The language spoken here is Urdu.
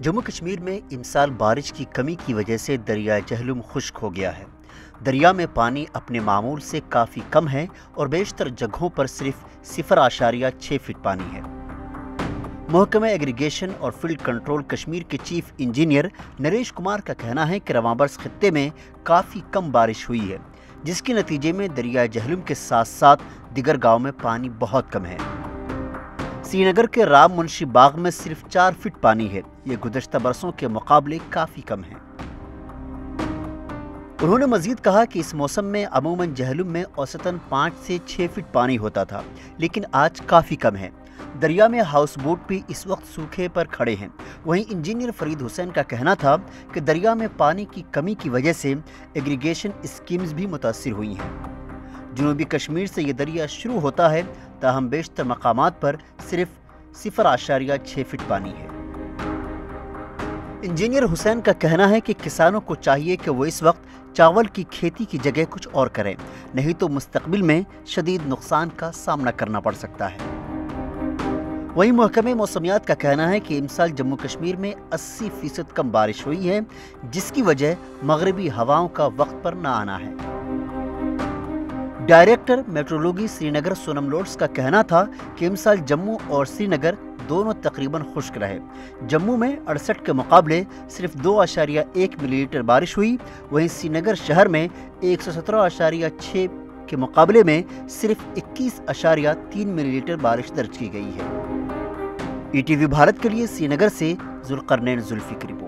جموں کشمیر میں امسال بارش کی کمی کی وجہ سے دریائے جہلم خشک ہو گیا ہے۔ دریا میں پانی اپنے معمول سے کافی کم ہے اور بیشتر جگہوں پر صرف 0.6 فٹ پانی ہے۔ محکمہ ایگریگیشن اور فیلڈ کنٹرول کشمیر کے چیف انجینئر نریش کمار کا کہنا ہے کہ رواں برس خطے میں کافی کم بارش ہوئی ہے، جس کے نتیجے میں دریائے جہلم کے ساتھ ساتھ دیگر گاؤں میں پانی بہت کم ہے۔ سری نگر کے رام منشی باغ میں صرف 4 فٹ پانی ہے، یہ گزشتہ برسوں کے مقابلے کافی کم ہے۔ انہوں نے مزید کہا کہ اس موسم میں عموماً جہلم میں اوسطاً 5 سے 6 فٹ پانی ہوتا تھا، لیکن آج کافی کم ہے۔ دریا میں ہاؤس بوٹ بھی اس وقت سوکھے پر کھڑے ہیں۔ وہیں انجینئر فرید حسین کا کہنا تھا کہ دریا میں پانی کی کمی کی وجہ سے ایگریگیشن اسکیمز بھی متاثر ہوئی ہیں۔ جنوبی کشمیر سے یہ دریا شروع ہوتا ہے، تاہم بیشتر مقامات پر صرف 0.6 فٹ پانی ہے۔ انجینئر حسین کا کہنا ہے کہ کسانوں کو چاہیے کہ وہ اس وقت چاول کی کھیتی کی جگہ کچھ اور کریں، نہیں تو مستقبل میں شدید نقصان کا سامنا کرنا پڑ سکتا ہے۔ وہیں محکمہ موسمیات کا کہنا ہے کہ امسال جموں کشمیر میں 80% کم بارش ہوئی ہے، جس کی وجہ مغربی ہواؤں کا وقت پر نہ آنا ہے۔ ڈائریکٹر میٹرولوجی سری نگر سونم لوٹس کا کہنا تھا کہ امسال جموں اور سری نگر دونوں تقریباً خشک رہے۔ جموں میں 68 کے مقابلے صرف 2.1 ملی لیٹر بارش ہوئی، وہیں سری نگر شہر میں 117.6 کے مقابلے میں صرف 21.3 ملی لیٹر بارش درج کی گئی ہے۔ ETV بھارت کے لیے سری نگر سے ذوالقرنین زلفی کی رپورٹ۔